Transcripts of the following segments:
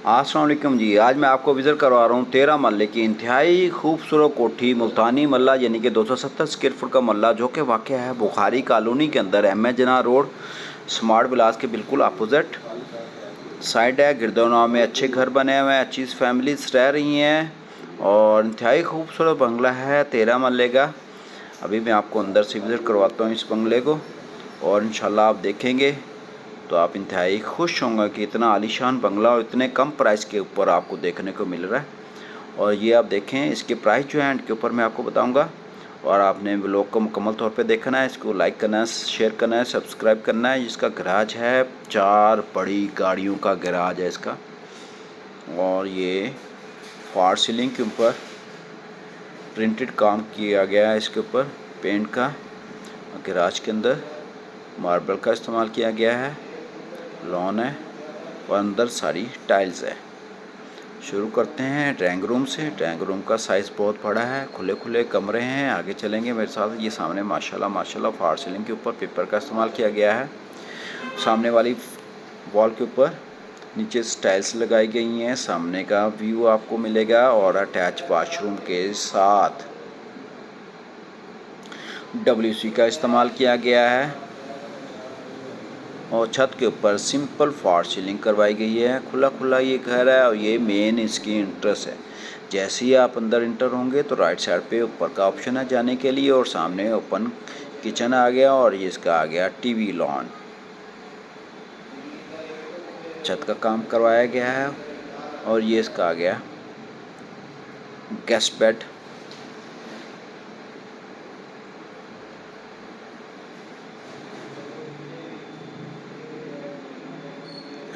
अस्सलाम वालेकुम जी। आज मैं आपको विज़िट करवा रहा हूँ 13 मरले की इंतहाई खूबसूरत कोठी मुल्तानी मल्ला यानी कि 270 स्क्वायर फुट का मल्ला, जो कि वाक़या है बुखारी कॉलोनी के अंदर, अहमद जना रोड, स्मार्ट विलास के बिल्कुल अपोजिट साइड है। गिरदोना में अच्छे घर बने हुए हैं, अच्छी फैमिलीज रह रही हैं और इंतहाई खूबसूरत बंगला है 13 मरले का। अभी मैं आपको अंदर से विज़िट करवाता हूँ इस बंगले को और इंशाल्लाह आप देखेंगे तो आप इंतहाई खुश होंगे कि इतना आलीशान बंगला और इतने कम प्राइस के ऊपर आपको देखने को मिल रहा है। और ये आप देखें, इसके प्राइस जो है एंड के ऊपर मैं आपको बताऊंगा और आपने व्लॉग को मुकम्मल तौर पे देखना है, इसको लाइक करना है, शेयर करना है, सब्सक्राइब करना है। इसका गैराज है, 4 बड़ी गाड़ियों का गैराज है इसका। और ये फॉर सीलिंग के ऊपर प्रिंटेड काम किया गया है, इसके ऊपर पेंट का। गैराज के अंदर मार्बल का इस्तेमाल किया गया है, लॉन है और अंदर सारी टाइल्स है। शुरू करते हैं ड्राइंग रूम से। ड्राइंग रूम का साइज़ बहुत बड़ा है, खुले खुले कमरे हैं। आगे चलेंगे मेरे साथ। ये सामने माशाल्लाह फॉर सीलिंग के ऊपर पेपर का इस्तेमाल किया गया है। सामने वाली वॉल के ऊपर नीचे टाइल्स लगाई गई हैं। सामने का व्यू आपको मिलेगा और अटैच वाशरूम के साथ WC का इस्तेमाल किया गया है और छत के ऊपर सिंपल फॉर सीलिंग करवाई गई है। खुला खुला ये घर है और ये मेन इसकी इंट्रेंस है। जैसे ही आप अंदर इंटर होंगे तो राइट साइड पे ऊपर का ऑप्शन है जाने के लिए और सामने ओपन किचन आ गया और ये इसका आ गया टीवी लॉन। छत का काम करवाया गया है और ये इसका आ गया गेस्ट बेड।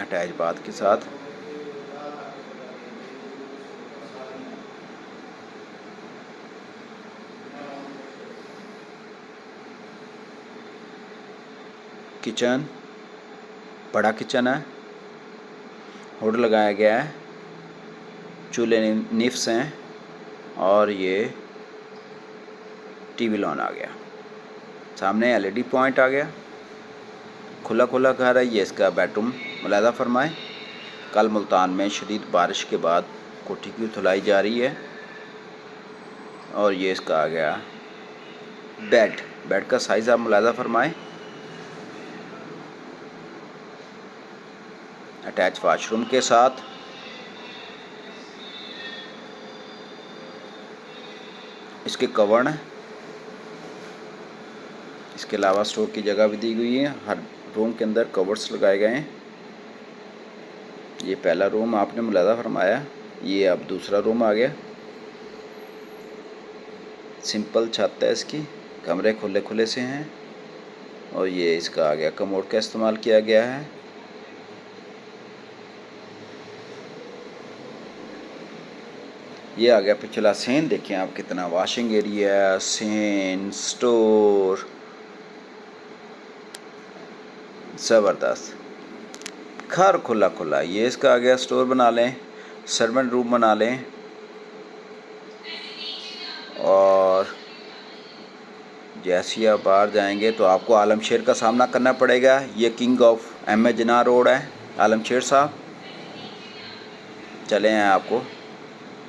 अटैच बाथ के साथ। किचन बड़ा किचन है, हुड लगाया गया है, चूल्हे निफ्स हैं और ये टीवी लॉन आ गया। सामने LED पॉइंट आ गया। खुला खुला घर है। ये इसका बेडरूम मुलाहिज़ा फरमाएं। कल मुल्तान में शदीद बारिश के बाद कोठी की धुलाई जा रही है और ये इसका आ गया बेड का साइज़ आप मुलाहिज़ा फरमाएं। अटैच वाशरूम के साथ। इसके कवर हैं। इसके अलावा स्टोर की जगह भी दी गई है। हर रूम के अंदर कवर्स लगाए गए हैं। ये पहला रूम आपने मुलाहिज़ा फरमाया। ये अब दूसरा रूम आ गया। सिंपल छत है इसकी, कमरे खुले खुले से हैं और ये इसका आ गया कमोड का इस्तेमाल किया गया है। ये आ गया पिछला सेन। देखें आप कितना वॉशिंग एरिया, सेन, स्टोर, ज़बरदस्त घर खुला खुला। ये इसका आ गया स्टोर बना लें, सर्वेंट रूम बना लें और जैसे ही आप बाहर जाएंगे तो आपको आलमशेर का सामना करना पड़ेगा। ये किंग ऑफ अहमद जना रोड है, आलमशेर साहब। चले हैं आपको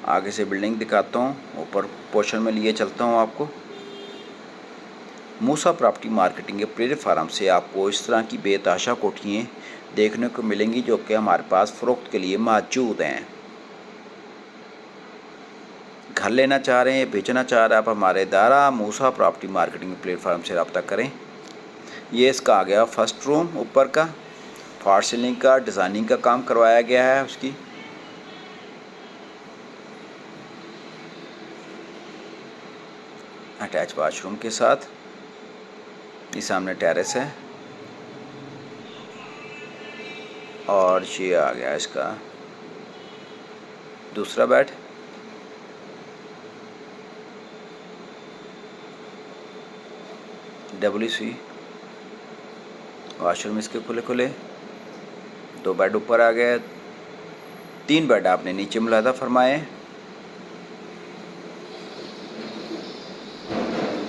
आगे से बिल्डिंग दिखाता हूँ, ऊपर पोर्शन में लिए चलता हूँ आपको। मूसा प्रॉपर्टी मार्केटिंग के प्लेटफार्म से आपको इस तरह की बेतहाशा कोठियाँ देखने को मिलेंगी जो कि हमारे पास फ़रोख्त के लिए मौजूद हैं। घर लेना चाह रहे हैं, बेचना चाह रहे हैं, आप हमारे दारा मूसा प्रॉपर्टी मार्केटिंग प्लेटफार्म से रब्ता करें। ये इसका आ गया फर्स्ट रूम। ऊपर का फॉर सीलिंग का डिज़ाइनिंग का काम करवाया गया है उसकी। अटैच वाशरूम के साथ। ये सामने टेरेस है और ये आ गया इसका दूसरा बेड। WC वाशरूम इसके खुले खुले। 2 बेड ऊपर आ गए, 3 बेड आपने नीचे मुलाहिज़ा फरमाए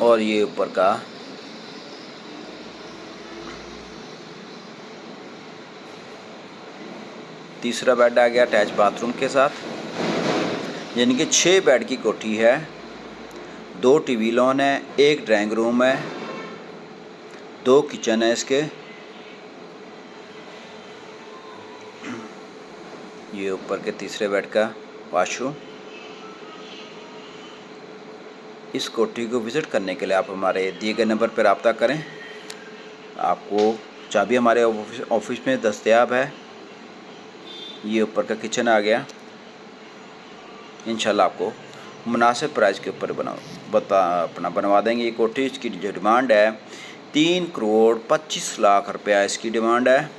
और ये ऊपर का तीसरा बेड आ गया अटैच बाथरूम के साथ, यानी कि 6 बेड की कोठी है। 2 टीवी लॉन है, 1 ड्राइंग रूम है, 2 किचन है इसके। ये ऊपर के तीसरे बेड का वाशरूम। इस कोठी को विज़िट करने के लिए आप हमारे दिए गए नंबर पर रब्ता करें। आपको चाबी हमारे ऑफिस में दस्तयाब है। ये ऊपर का किचन आ गया। इंशाल्लाह आपको मुनासिब प्राइस के ऊपर बनवा देंगे ये कोठी। इसकी जो डिमांड है 3,25,00,000 रुपया इसकी डिमांड है।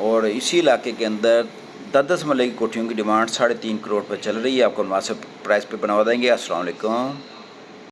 और इसी इलाके के अंदर 10-10 मरले की कोठियों की डिमांड 3.5 करोड़ पर चल रही है। आपको मुनासिब प्राइस पे बनवा देंगे। अस्सलाम वालेकुम।